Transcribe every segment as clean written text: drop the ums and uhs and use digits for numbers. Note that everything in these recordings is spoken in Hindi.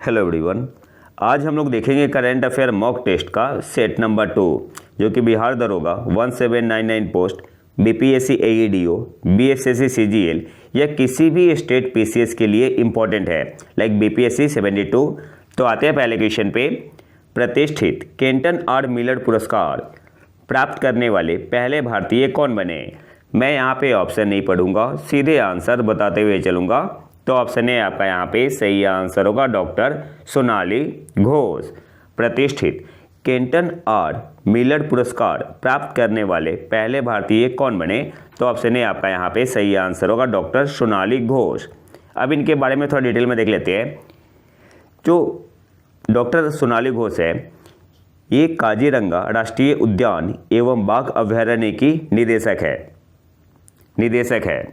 Hello everyone. आज हम लोग देखेंगे करंट अफेयर मॉक टेस्ट का सेट नंबर 2 जो कि बिहार दरोगा 1799 पोस्ट, बीपीएससी एईडीओ, बीएसएससी सीजीएल या किसी भी स्टेट पीसीएस के लिए इम्पोर्टेंट है, लाइक बीपीएससी 72। तो आते हैं पहले क्वेश्चन पे। प्रतिष्ठित केंटन आर मिलर पुरस्कार प्राप्त करने वाले पहले भारतीय कौन बने? मैं यहाँ पे ऑप्शन नहीं पढ़ूंगा, सीधे आंसर बताते हुए चलूंगा। तो ऑप्शन ए आपका यहाँ पे सही आंसर होगा, डॉक्टर सोनाली घोष। प्रतिष्ठित केंटन आर मिलर पुरस्कार प्राप्त करने वाले पहले भारतीय कौन बने? तो ऑप्शन ए आपका यहाँ पे सही आंसर होगा, डॉक्टर सोनाली घोष। अब इनके बारे में थोड़ा डिटेल में देख लेते हैं। जो डॉक्टर सोनाली घोष है, ये काजीरंगा राष्ट्रीय उद्यान एवं बाघ अभयारण्य की निदेशक है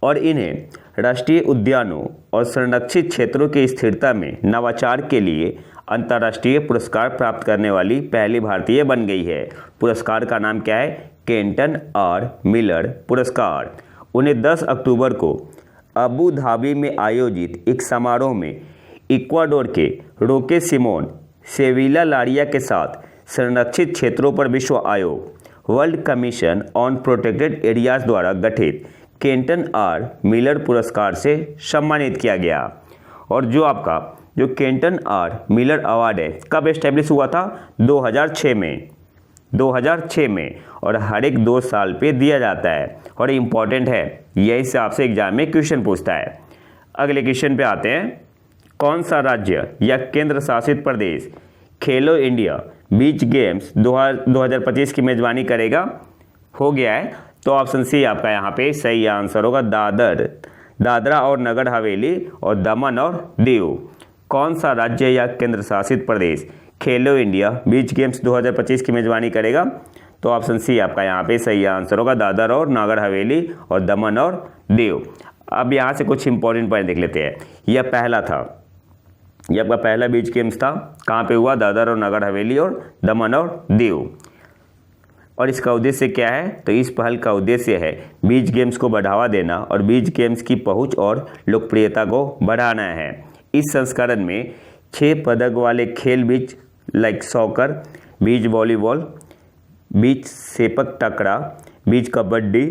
और इन्हें राष्ट्रीय उद्यानों और संरक्षित क्षेत्रों की स्थिरता में नवाचार के लिए अंतर्राष्ट्रीय पुरस्कार प्राप्त करने वाली पहली भारतीय बन गई है। पुरस्कार का नाम क्या है? केंटन आर मिलर पुरस्कार। उन्हें 10 अक्टूबर को अबू धाबी में आयोजित एक समारोह में इक्वाडोर के रोके सिमोन सेविला लारिया के साथ संरक्षित क्षेत्रों पर विश्व आयोग world commission on protected areas द्वारा गठित केंटन आर मिलर पुरस्कार से सम्मानित किया गया। और जो केंटन आर मिलर अवार्ड है, कब एस्टेब्लिश हुआ था? 2006 में और हर एक 2 साल पे दिया जाता है और इम्पॉर्टेंट है, यही से आपसे एग्जाम में क्वेश्चन पूछता है। अगले क्वेश्चन पे आते हैं। कौन सा राज्य या केंद्र शासित प्रदेश खेलो इंडिया बीच गेम्स 2025 की मेजबानी करेगा? हो गया है, तो ऑप्शन सी आपका यहाँ पे सही आंसर होगा, दादरा और नगर हवेली और दमन और दीव। कौन सा राज्य या केंद्र शासित प्रदेश खेलो इंडिया बीच गेम्स 2025 की मेजबानी करेगा? तो ऑप्शन सी आपका यहाँ पे सही आंसर होगा, दादर और नगर हवेली और दमन और दीव। अब यहाँ से कुछ इंपॉर्टेंट पॉइंट देख लेते हैं। यह आपका पहला बीच गेम्स था, कहाँ पे हुआ? दादर और नगर हवेली और दमन और दीव। और इसका उद्देश्य क्या है? तो इस पहल का उद्देश्य है बीच गेम्स को बढ़ावा देना और बीच गेम्स की पहुंच और लोकप्रियता को बढ़ाना है। इस संस्करण में 6 पदक वाले खेल बीच लाइक सॉकर, बीच वॉलीबॉल, बीच सेपक टकरा, बीच कबड्डी,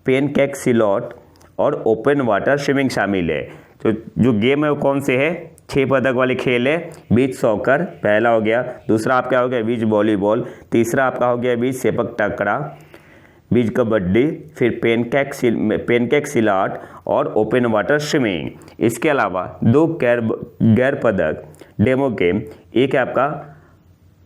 पेनकेक सिलॉट और ओपन वाटर स्विमिंग शामिल है। तो जो गेम है वो कौन से है? 6 पदक वाले खेल है। बीच सॉकर पहला हो गया, दूसरा आपका हो गया बीच वॉलीबॉल, तीसरा आपका हो गया बीच सेपक टकरा, बीच कबड्डी, फिर पेनकेक सिलाट और ओपन वाटर स्विमिंग। इसके अलावा 2 गैर पदक डेमो गेम, एक है आपका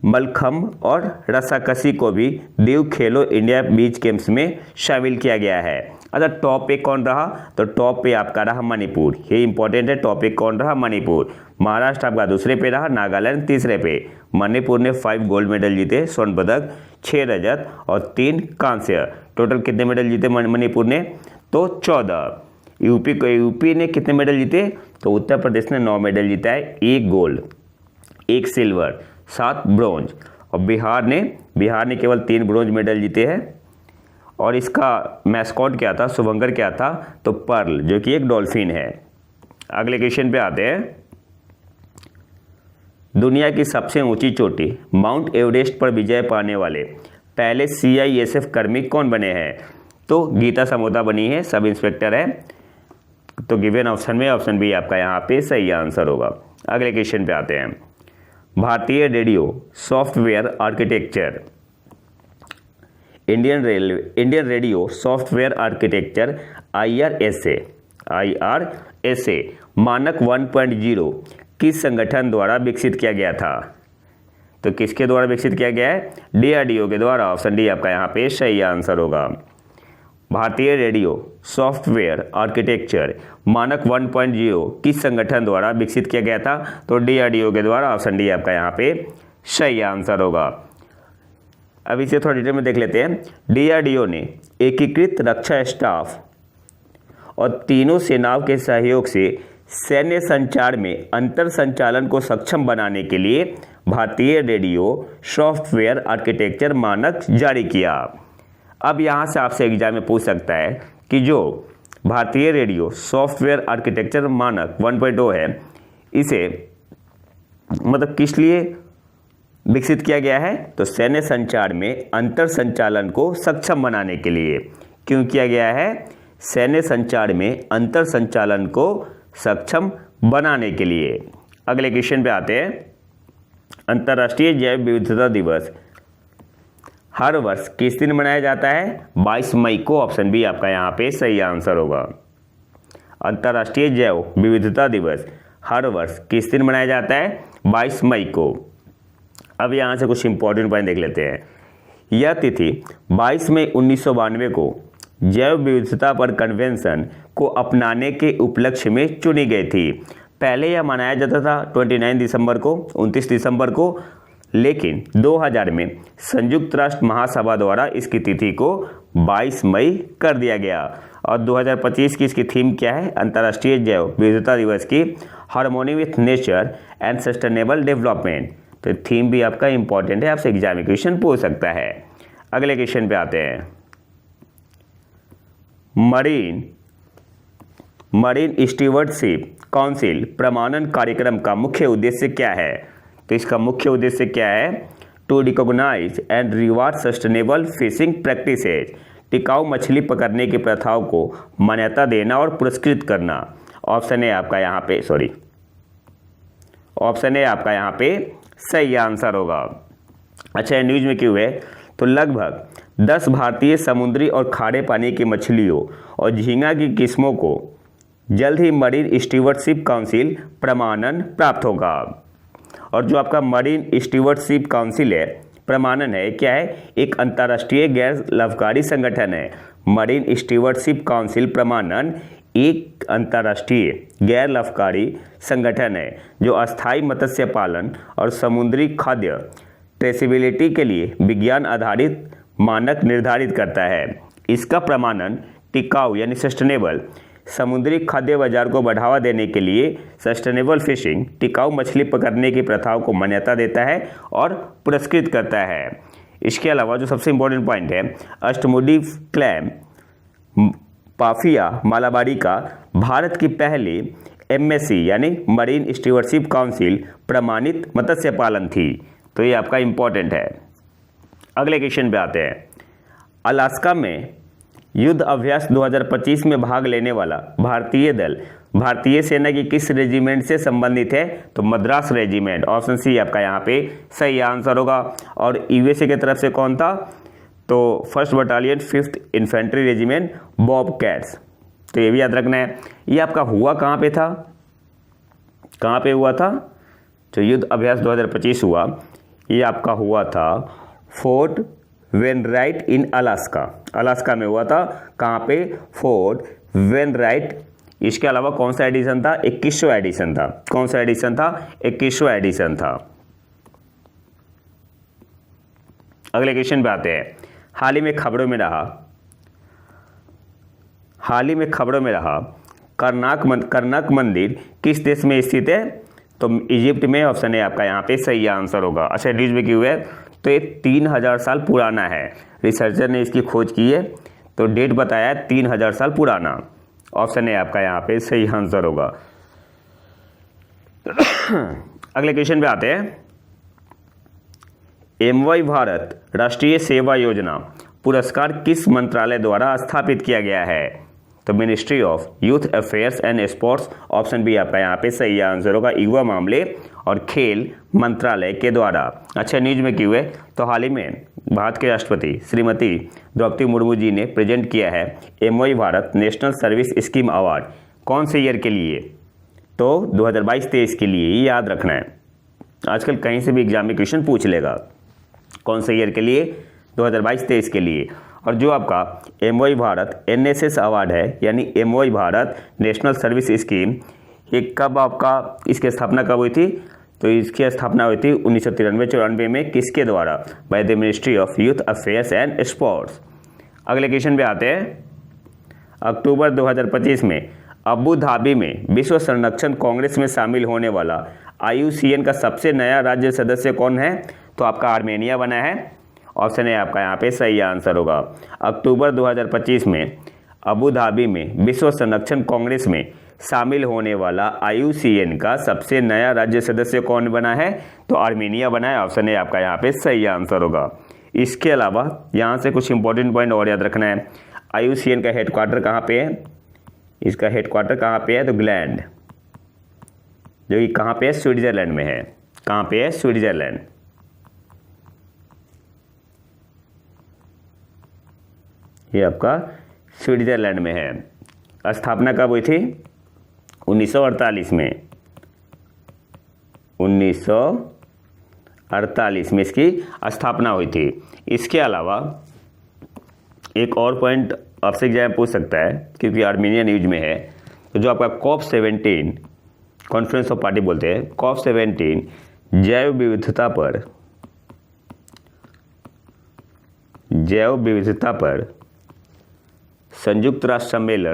मलखम्ब और रस्साकसी को भी दीव खेलो इंडिया बीच गेम्स में शामिल किया गया है। अच्छा, टॉप पे कौन रहा? तो टॉप पे आपका रहा मणिपुर। ये इंपॉर्टेंट है, टॉप पे कौन रहा? मणिपुर। महाराष्ट्र आपका दूसरे पे रहा, नागालैंड तीसरे पे। मणिपुर ने 5 गोल्ड मेडल जीते, स्वर्ण पदक 6 रजत और 3 कांस्य। टोटल कितने मेडल जीते मणिपुर ने? तो 14। यूपी ने कितने मेडल जीते? तो उत्तर प्रदेश ने 9 मेडल जीता है, 1 गोल्ड 1 सिल्वर 7 ब्रोंज। और बिहार ने केवल 3 ब्रोंज मेडल जीते हैं। और इसका मैस्कॉट क्या था, शुभंकर क्या था? तो पर्ल, जो कि एक डॉल्फिन है। अगले क्वेश्चन पे आते हैं। दुनिया की सबसे ऊंची चोटी माउंट एवरेस्ट पर विजय पाने वाले पहले सीआईएसएफ कर्मी कौन बने हैं? तो गीता समोता बनी है, सब इंस्पेक्टर है। तो गिवन ऑप्शन में ऑप्शन बी आपका यहाँ पे सही आंसर होगा। अगले क्वेश्चन पे आते हैं। भारतीय radio software architecture Indian radio software architecture IRSA मानक 1.0 किस संगठन द्वारा विकसित किया गया था? तो किसके द्वारा विकसित किया गया है? DRDO के द्वारा। ऑप्शन डी आपका यहाँ पे सही आंसर होगा। भारतीय रेडियो सॉफ्टवेयर आर्किटेक्चर मानक 1.0 किस संगठन द्वारा विकसित किया गया था? तो DRDO के द्वारा। ऑप्शन डी आपका यहाँ पे सही आंसर होगा। अब इसे थोड़ा डिटेल में देख लेते हैं। DRDO ने एकीकृत रक्षा स्टाफ और तीनों सेनाओं के सहयोग से सैन्य संचार में अंतर संचालन को सक्षम बनाने के लिए भारतीय रेडियो सॉफ्टवेयर आर्किटेक्चर मानक जारी किया। अब यहाँ से आपसे एग्जाम में पूछ सकता है कि जो भारतीय रेडियो सॉफ्टवेयर आर्किटेक्चर मानक 1.0 है, इसे मतलब किस लिए विकसित किया गया है? तो सैन्य संचार में अंतर संचालन को सक्षम बनाने के लिए। क्यों किया गया है? सैन्य संचार में अंतर संचालन को सक्षम बनाने के लिए। अगले क्वेश्चन पे आते हैं। अंतर्राष्ट्रीय जैव विविधता दिवस हर वर्ष किस दिन मनाया जाता है? 22 मई को। ऑप्शन बी आपका यहाँ पे सही आंसर होगा। अंतर्राष्ट्रीय जैव विविधता दिवस हर वर्ष किस दिन मनाया जाता है? 22 मई को। अब यहाँ से कुछ इंपॉर्टेंट पॉइंट देख लेते हैं। यह तिथि 22 मई 1992 को जैव विविधता पर कन्वेंशन को अपनाने के उपलक्ष्य में चुनी गई थी। पहले यह मनाया जाता था 29 दिसंबर को, 29 दिसंबर को, लेकिन 2000 में संयुक्त राष्ट्र महासभा द्वारा इसकी तिथि को 22 मई कर दिया गया। और 2025 की इसकी थीम क्या है? अंतर्राष्ट्रीय जैव विविधता दिवस की harmony with nature and sustainable development. तो थीम भी आपका इंपॉर्टेंट है, आपसे एग्जाम में क्वेश्चन पूछ सकता है। अगले क्वेश्चन पे आते हैं। मरीन स्टीवर्डशिप काउंसिल प्रमाणन कार्यक्रम का मुख्य उद्देश्य क्या है? तो इसका मुख्य उद्देश्य क्या है? To recognise and reward sustainable fishing practices, टिकाऊ मछली पकड़ने की प्रथाओं को मान्यता देना और पुरस्कृत करना। ऑप्शन है आपका यहाँ पे ऑप्शन है आपका यहाँ पे सही आंसर होगा। अच्छा, न्यूज में क्यों है? तो लगभग 10 भारतीय समुद्री और खारे पानी की मछलियों और झींगा की किस्मों को जल्द ही मरीन स्टीवर्डशिप काउंसिल प्रमाणन प्राप्त होगा। और जो आपका मरीन स्टीवर्डशिप काउंसिल है, प्रमाणन है, क्या है? एक अंतर्राष्ट्रीय गैर लाभकारी संगठन है। मरीन स्टीवर्डशिप काउंसिल प्रमाणन एक अंतर्राष्ट्रीय गैर लाभकारी संगठन है जो अस्थायी मत्स्य पालन और समुद्री खाद्य ट्रेसेबिलिटी के लिए विज्ञान आधारित मानक निर्धारित करता है। इसका प्रमाणन टिकाऊ यानी सस्टेनेबल समुद्री खाद्य बाजार को बढ़ावा देने के लिए सस्टेनेबल फिशिंग, टिकाऊ मछली पकड़ने की प्रथाओं को मान्यता देता है और पुरस्कृत करता है। इसके अलावा जो सबसे इंपॉर्टेंट पॉइंट है, अष्टमुडी क्लैम पाफिया मालाबारी का भारत की पहली MSC यानी मरीन स्टीवर्डशिप काउंसिल प्रमाणित मत्स्य पालन थी। तो ये आपका इंपॉर्टेंट है। अगले क्वेश्चन पे आते हैं। अलास्का में युद्ध अभ्यास 2025 में भाग लेने वाला भारतीय दल भारतीय सेना की किस रेजिमेंट से संबंधित है? तो मद्रास रेजिमेंट। ऑप्शन सी आपका यहाँ पे सही आंसर होगा। और USA की तरफ से कौन था? तो 1st battalion 5th infantry regiment Bob cats. तो ये भी याद रखना है। ये आपका हुआ कहाँ पे था? कहाँ पे हुआ था? तो युद्ध अभ्यास 2025 हुआ, ये आपका हुआ था फोर्ट वेनराइट इन अलास्का। अलास्का में हुआ था। कहाँ पे? Fort Wainwright. इसके अलावा कौन सा एडिशन था? 21वां एडिशन था। कौन सा एडिशन था? 21वां एडिशन था। अगले क्वेश्चन पे आते हैं। हाल ही में खबरों में रहा करनाक मंदिर किस देश में स्थित है? तो इजिप्ट में। ऑप्शन है आपका यहाँ पे सही आंसर होगा। अच्छा, न्यूज में क्यों है? तो ये 3000 साल पुराना है। रिसर्चर ने इसकी खोज की है, तो डेट बताया है 3000 साल पुराना। ऑप्शन है आपका यहाँ पे सही आंसर होगा। अगले क्वेश्चन पे आते हैं। MY भारत राष्ट्रीय सेवा योजना पुरस्कार किस मंत्रालय द्वारा स्थापित किया गया है? तो ministry of youth affairs and sports. Option B आपका यहाँ पे सही आंसर होगा। युवा मामले और खेल मंत्रालय के द्वारा। अच्छा, न्यूज में क्यों है? तो हाल ही में भारत के राष्ट्रपति श्रीमती द्रौपदी मुर्मू जी ने प्रेजेंट किया है MY Bharat national service scheme award. कौन से ईयर के लिए? तो 2022-23 के लिए। ये याद रखना है, आजकल कहीं से भी एग्जाम में क्वेश्चन पूछ लेगा। कौन से ईयर के लिए? 2022-23 के लिए। और जो आपका MY भारत NSS अवार्ड है, यानी MY Bharat national service scheme, ये कब आपका इसकी स्थापना कब हुई थी? तो इसकी स्थापना हुई थी 1993-94 में। किसके द्वारा? By the ministry of youth affairs and sports. अगले क्वेश्चन पे आते हैं। अक्टूबर 2025 में अबू धाबी में विश्व संरक्षण कांग्रेस में शामिल होने वाला IUCN का सबसे नया राज्य सदस्य कौन है? तो आपका आर्मेनिया बना है। ऑप्शन है आपका यहाँ पे सही आंसर होगा। अक्टूबर 2025 में अबू धाबी में विश्व संरक्षण कांग्रेस में शामिल होने वाला IUCN का सबसे नया राज्य सदस्य कौन बना है? तो आर्मेनिया बना है। ऑप्शन ए आपका यहाँ पे सही आंसर होगा। इसके अलावा यहाँ से कुछ इंपॉर्टेंट पॉइंट और याद रखना है। IUCN का हेडक्वार्टर कहाँ पे है? इसका हेडक्वार्टर कहाँ पे है? तो ग्लैंड, जो कि कहाँ पे है? स्विट्जरलैंड में है। कहाँ पे है? स्विट्जरलैंड। ये आपका स्विट्जरलैंड में है। स्थापना कब हुई थी? 1948 में। 1948 में इसकी स्थापना हुई थी। इसके अलावा एक और पॉइंट आपसे एग्जाम पूछ सकता है, क्योंकि आर्मेनिया न्यूज में है। तो जो आपका COP17 कॉन्फ्रेंस ऑफ पार्टी बोलते हैं, COP17 जैव विविधता पर संयुक्त राष्ट्र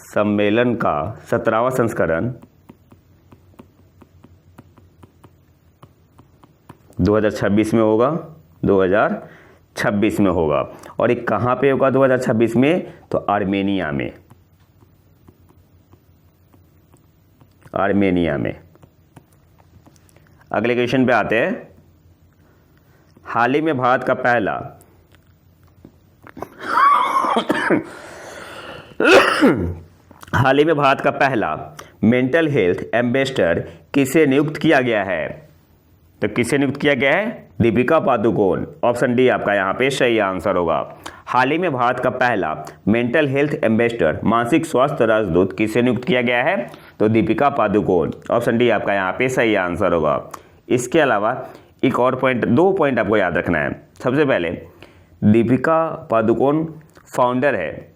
सम्मेलन का 17वां संस्करण 2026 में होगा। 2026 में होगा। और ये कहाँ पे होगा 2026 में? तो आर्मेनिया में। अगले क्वेश्चन पे आते हैं। हाल ही में भारत का पहला मेंटल हेल्थ एम्बेसडर किसे नियुक्त किया गया है? तो किसे नियुक्त किया गया है? दीपिका पादुकोण। ऑप्शन डी आपका यहाँ पे सही आंसर होगा। हाल ही में भारत का पहला मेंटल हेल्थ एम्बेसडर, मानसिक स्वास्थ्य राजदूत किसे नियुक्त किया गया है? तो दीपिका पादुकोण। ऑप्शन डी आपका यहाँ पे सही आंसर होगा। इसके अलावा एक और पॉइंट, 2 पॉइंट आपको याद रखना है। सबसे पहले दीपिका पादुकोण फाउंडर है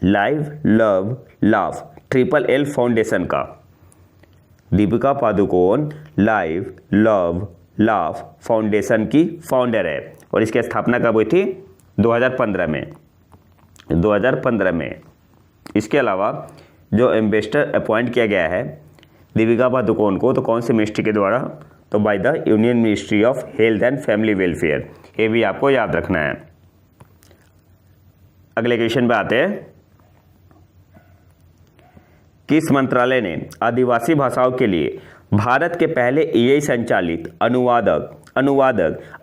live love laugh LLL foundation का। Deepika Padukone live love laugh foundation की फाउंडर है। और इसकी स्थापना कब हुई थी? 2015 में। इसके अलावा जो एम्बेसडर अपॉइंट किया गया है दीपिका पादुकोण को, तो कौन से मिनिस्ट्री के द्वारा? तो by the union ministry of health and family welfare. ये भी आपको याद रखना है। अगले क्वेश्चन पे आते हैं। किस मंत्रालय ने आदिवासी भाषाओं के लिए भारत के पहले AI संचालित अनुवादक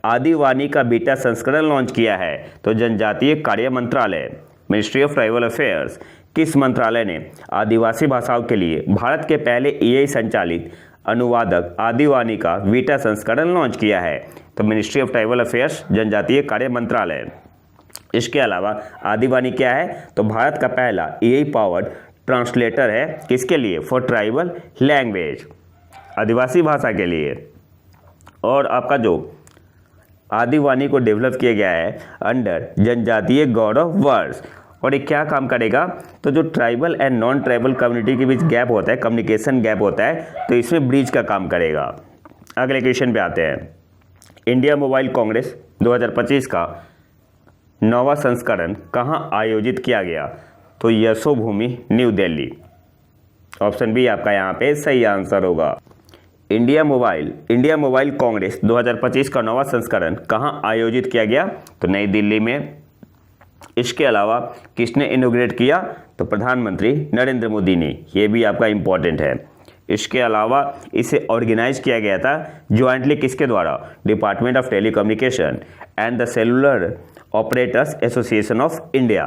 आदिवानी का बीटा संस्करण लॉन्च किया है? तो जनजातीय कार्य मंत्रालय, मिनिस्ट्री ऑफ ट्राइबल अफेयर्स। किस मंत्रालय ने आदिवासी भाषाओं के लिए भारत के पहले AI संचालित अनुवादक आदिवानी का बीटा संस्करण लॉन्च किया है? तो मिनिस्ट्री ऑफ ट्राइबल अफेयर्स, जनजातीय कार्य मंत्रालय। इसके अलावा आदिवानी क्या है? तो भारत का पहला AI पावर्ड ट्रांसलेटर है। किसके लिए? फॉर ट्राइबल लैंग्वेज, आदिवासी भाषा के लिए। और आपका जो आदिवानी को डेवलप किया गया है अंडर जनजातीय गौरव वर्ष। और ये क्या काम करेगा? तो जो tribal and non tribal community के बीच गैप होता है, कम्युनिकेशन गैप होता है, तो इसमें ब्रिज का काम करेगा। अगले क्वेश्चन पे आते हैं। इंडिया मोबाइल कांग्रेस 2025 का 9वां संस्करण कहाँ आयोजित किया गया? तो Yashobhoomi, new Delhi. Option B आपका यहाँ पे सही आंसर होगा। इंडिया मोबाइल कांग्रेस 2025 का 9वां संस्करण कहाँ आयोजित किया गया? तो नई दिल्ली में। इसके अलावा किसने इनॉग्रेट किया? तो प्रधानमंत्री नरेंद्र मोदी ने। ये भी आपका इंपॉर्टेंट है। इसके अलावा इसे ऑर्गेनाइज किया गया था ज्वाइंटली किसके द्वारा? Department of telecommunication and the cellular operators association of India.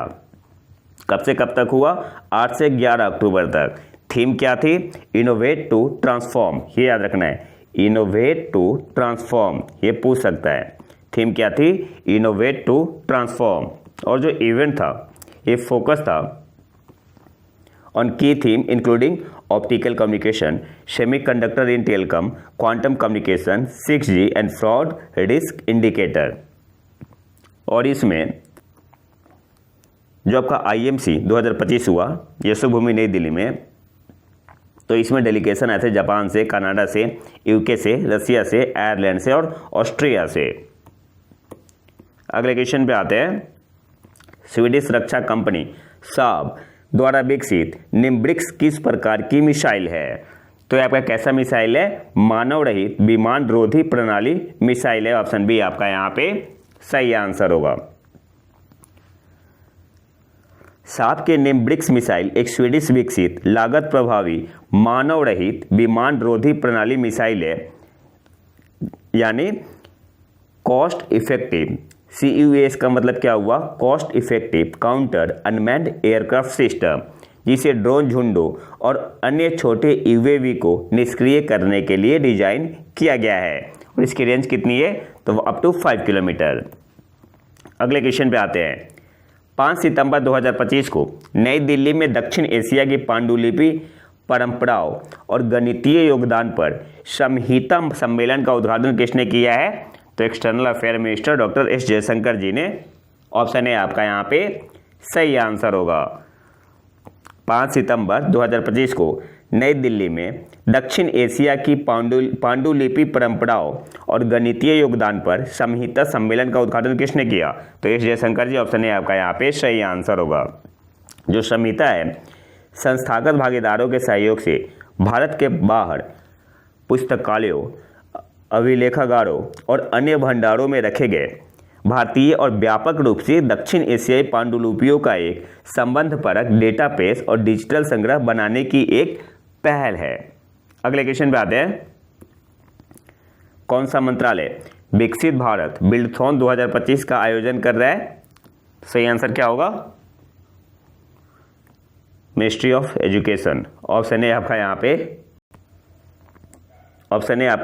कब से कब तक हुआ? 8 से 11 अक्टूबर तक। थीम क्या थी? Innovate to transform. ये याद रखना है, इनोवेट टू ट्रांसफॉर्म। ये पूछ सकता है। थीम क्या थी? Innovate to transform. और जो इवेंट था, ये फोकस था on key theme including optical communication, semiconductor in telecom, quantum communication, 6G and fraud risk indicator. और इसमें जो आपका IMC 2025 हुआ यशोभूमि नई दिल्ली में, तो इसमें डेलीगेशन आए थे जापान से, कनाडा से, UK से, रसिया से, आयरलैंड से और ऑस्ट्रिया से। अगले क्वेश्चन पे आते हैं। स्वीडिश रक्षा कंपनी साब द्वारा विकसित निम्ब्रिक्स किस प्रकार की मिसाइल है? तो तो ये आपका कैसा मिसाइल है? मानव रहित विमान रोधी प्रणाली मिसाइल है। ऑप्शन बी आपका यहाँ पे सही आंसर होगा। सांप के निम्ब्रिक्स मिसाइल एक स्वीडिश विकसित लागत प्रभावी मानव रहित विमान रोधी प्रणाली मिसाइल है, यानी कॉस्ट इफेक्टिव। CUAS का मतलब क्या हुआ? Cost effective counter unmanned aircraft system, जिसे ड्रोन झुंडों और अन्य छोटे UAV को निष्क्रिय करने के लिए डिजाइन किया गया है। और इसकी रेंज कितनी है? तो अप टू 5 किलोमीटर। अगले क्वेश्चन पे आते हैं। 5 सितंबर 2025 को नई दिल्ली में दक्षिण एशिया की पांडुलिपि परंपराओं और गणितीय योगदान पर संहिता सम्मेलन का उद्घाटन किसने किया है? तो external affair minister doctor S Jaishankar ji ने। ऑप्शन है आपका यहाँ पे सही आंसर होगा। 5 सितंबर 2025 को नई दिल्ली में दक्षिण एशिया की पांडुलिपि परंपराओं और गणितीय योगदान पर संहिता सम्मेलन का उद्घाटन किसने किया? तो एस जयशंकर जी। ऑप्शन है आपका यहाँ पे सही आंसर होगा। जो संहिता है संस्थागत भागीदारों के सहयोग से भारत के बाहर पुस्तकालयों, अभिलेखागारों और अन्य भंडारों में रखे गए भारतीय और व्यापक रूप से दक्षिण एशियाई पांडुलिपियों का एक संबंधपरक डेटाबेस और डिजिटल संग्रह बनाने की एक पहल है। अगले क्वेश्चन पे आते हैं। कौन सा मंत्रालय विकसित भारत बिल्डथॉन 2025 का आयोजन कर रहा है? सही आंसर क्या होगा? Ministry of education. ऑप्शन है आपका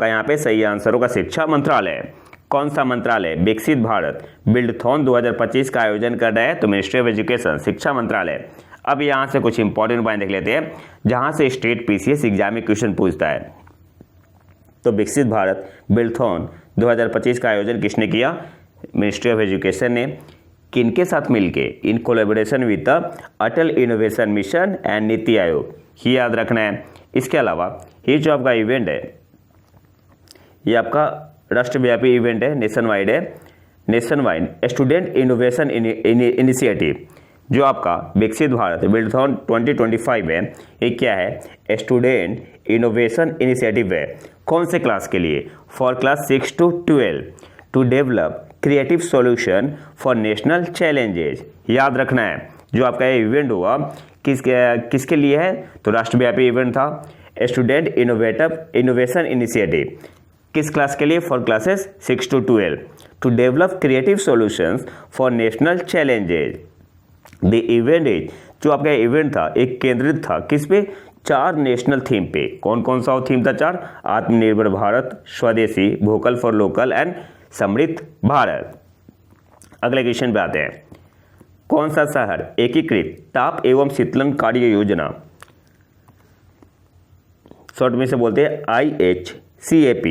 यहाँ पे सही आंसर होगा शिक्षा मंत्रालय। कौन सा मंत्रालय विकसित भारत बिल्डथॉन 2025 का आयोजन कर रहा है? तो मिनिस्ट्री ऑफ एजुकेशन, शिक्षा मंत्रालय। अब यहाँ से कुछ इंपॉर्टेंट पॉइंट देख लेते हैं जहाँ से स्टेट PCS एग्जाम में क्वेश्चन पूछता है। तो विकसित भारत बिल्डथॉन 2025 का आयोजन किसने किया? मिनिस्ट्री ऑफ एजुकेशन ने। किनके साथ मिलके? In collaboration with the Atal innovation mission and NITI Aayog, ये याद रखना है। इसके अलावा ये जो आपका इवेंट है ये आपका राष्ट्रव्यापी इवेंट है, nation wide student innovation initiative. जो आपका विकसित भारत बिल्डथॉन 2025 है, ये क्या है? स्टूडेंट इनोवेशन इनिशिएटिव है। कौन से क्लास के लिए? For class 6 to 12 to develop creative solution for national challenges. याद रखना है। जो आपका ये इवेंट होगा किसके लिए है? तो राष्ट्रव्यापी इवेंट था। स्टूडेंट इनोवेशन इनिशिएटिव किस क्लास के लिए? For classes 6 to 12 to develop creative solutions for national challenges. The event is, जो आपका इवेंट था एक केंद्रित था किस पे? 4 नेशनल थीम पे। कौन कौन सा थीम था? 4। आत्मनिर्भर भारत, स्वदेशी, वोकल फॉर लोकल एंड समृद्ध भारत। अगले क्वेश्चन पे आते हैं। कौन सा शहर एकीकृत ताप एवं शीतलन कार्य योजना, शॉर्ट में से बोलते हैं IHCAP,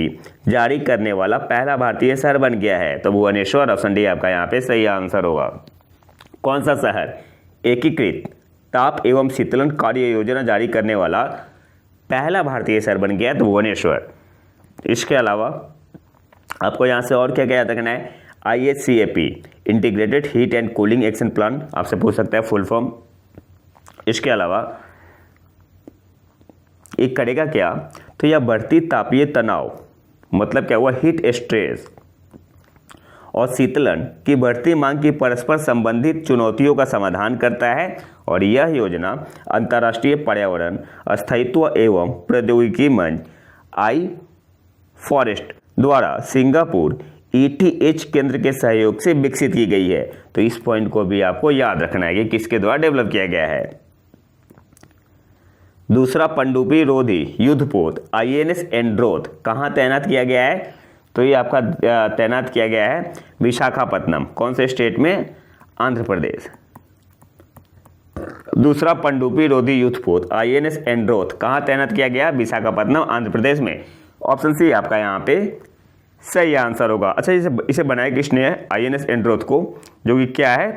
जारी करने वाला पहला भारतीय शहर बन गया है? तो भुवनेश्वर। ऑप्शन डी आपका यहाँ पे सही आंसर होगा। कौन सा शहर एकीकृत ताप एवं शीतलन कार्य योजना जारी करने वाला पहला भारतीय शहर बन गया? तो भुवनेश्वर। इसके अलावा आपको यहाँ से और क्या क्या याद रखना है? IHCAP integrated heat and cooling action plan, आपसे पूछ सकता है फुल फॉर्म। इसके अलावा ये करेगा क्या? तो यह बढ़ती तापीय तनाव, मतलब क्या हुआ? हीट स्ट्रेस और शीतलन की बढ़ती मांग की परस्पर संबंधित चुनौतियों का समाधान करता है। और यह योजना अंतर्राष्ट्रीय पर्यावरण स्थायित्व एवं प्रौद्योगिकी मंच iForest द्वारा सिंगापुर ETH केंद्र के सहयोग से विकसित की गई है। तो इस पॉइंट को भी आपको याद रखना है कि किसके द्वारा डेवलप किया गया है। दूसरा पनडुब्बी रोधी युद्धपोत INS एंड्रोथ कहाँ तैनात किया गया है? तो ये आपका तैनात किया गया है विशाखापत्तनम। कौन से स्टेट में? आंध्र प्रदेश। दूसरा पनडुब्बी रोधी युद्धपोत INS एंड्रोथ कहाँ तैनात किया गया? विशाखापत्तनम, आंध्र प्रदेश में। ऑप्शन सी आपका यहाँ पे सही आंसर होगा। अच्छा, इसे बनाया किसने है? INS एंड्रोथ को, जो कि क्या है?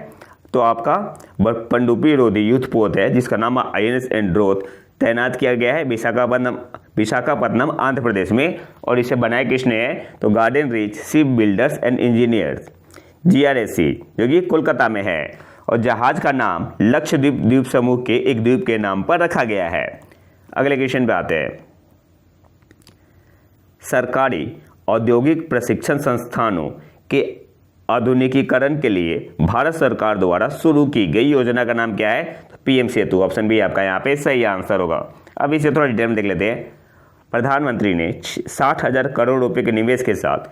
तो आपका पनडुब्बी रोधी युद्धपोत है जिसका नाम INS एंड्रोथ, तैनात किया गया है विशाखापत्तनम आंध्र प्रदेश में। और इसे बनाया किसने है? तो garden reach ship builders and engineers GRSC, जो कि कोलकाता में है। और जहाज का नाम लक्षद्वीप द्वीप समूह के एक द्वीप के नाम पर रखा गया है। अगले क्वेश्चन पे आते हैं। सरकारी औद्योगिक प्रशिक्षण संस्थानों के आधुनिकीकरण के लिए भारत सरकार द्वारा शुरू की गई योजना का नाम क्या है? तो पीएम सेतु। ऑप्शन बी आपका यहाँ पे सही आंसर होगा। अब इसे थोड़ा डिटेल में देख लेते हैं। प्रधानमंत्री ने 60,000 करोड़ रुपए के निवेश के साथ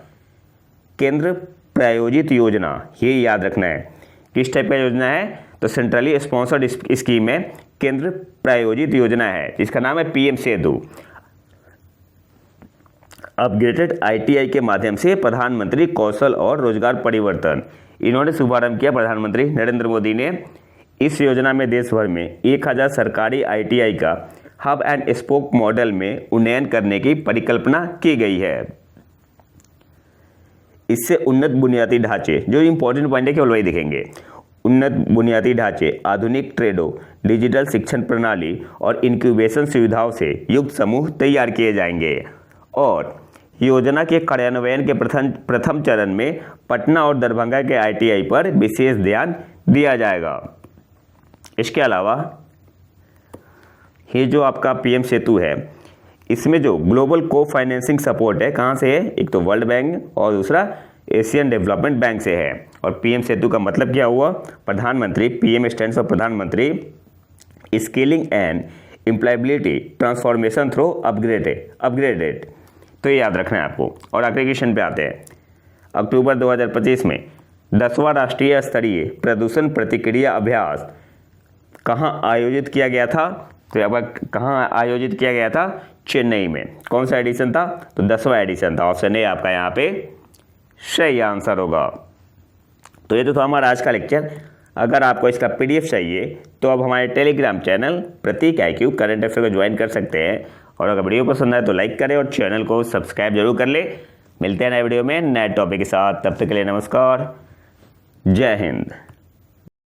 केंद्र प्रायोजित योजना, ये याद रखना है किस टाइप का योजना है, तो सेंट्रली स्पॉन्सर्ड स्कीम है, केंद्र प्रायोजित योजना है जिसका नाम है पीएम सेतु। अपग्रेडेड आईटीआई के माध्यम से प्रधानमंत्री कौशल और रोजगार परिवर्तन, इन्होंने शुभारंभ किया। प्रधानमंत्री नरेंद्र मोदी ने इस योजना में देश भर में 1000 सरकारी आईटीआई का हब एंड स्पोक मॉडल में उन्नयन करने की परिकल्पना की गई है। इससे उन्नत बुनियादी ढांचे, जो इंपॉर्टेंट पॉइंट है केवल वही दिखेंगे, उन्नत बुनियादी ढांचे, आधुनिक ट्रेडों, डिजिटल शिक्षण प्रणाली और इंक्यूबेशन सुविधाओं से युक्त समूह तैयार किए जाएंगे। और योजना के कार्यान्वयन के प्रथम चरण में पटना और दरभंगा के आईटीआई पर विशेष ध्यान दिया जाएगा। इसके अलावा ये जो आपका पीएम सेतु है, इसमें जो ग्लोबल को फाइनेंसिंग सपोर्ट है, कहाँ से है? एक तो वर्ल्ड बैंक और दूसरा एशियन डेवलपमेंट बैंक से है। और पीएम सेतु का मतलब क्या हुआ? प्रधानमंत्री, पीएम स्टैंड्स फॉर प्रधानमंत्री skilling and employability transformation through upgraded, तो ये याद रखना है आपको। और आखिरी क्वेश्चन पे आते हैं। अक्टूबर 2025 में 10वां राष्ट्रीय स्तरीय प्रदूषण प्रतिक्रिया अभ्यास कहाँ आयोजित किया गया था? तो आपका कहाँ आयोजित किया गया था? चेन्नई में। कौन सा एडिशन था? तो 10वां एडिशन था। ऑप्शन ए आपका यहाँ पे सही आंसर होगा। तो ये तो था हमारा आज का लेक्चर। अगर आपको इसका पीडीएफ चाहिए तो आप हमारे टेलीग्राम चैनल प्रतीक IQ करंट अफेयर को ज्वाइन कर सकते हैं। और अगर वीडियो पसंद आए तो लाइक करें और चैनल को सब्सक्राइब जरूर कर ले। मिलते हैं नए वीडियो में नए टॉपिक के साथ, तब तक के लिए नमस्कार, जय हिंद।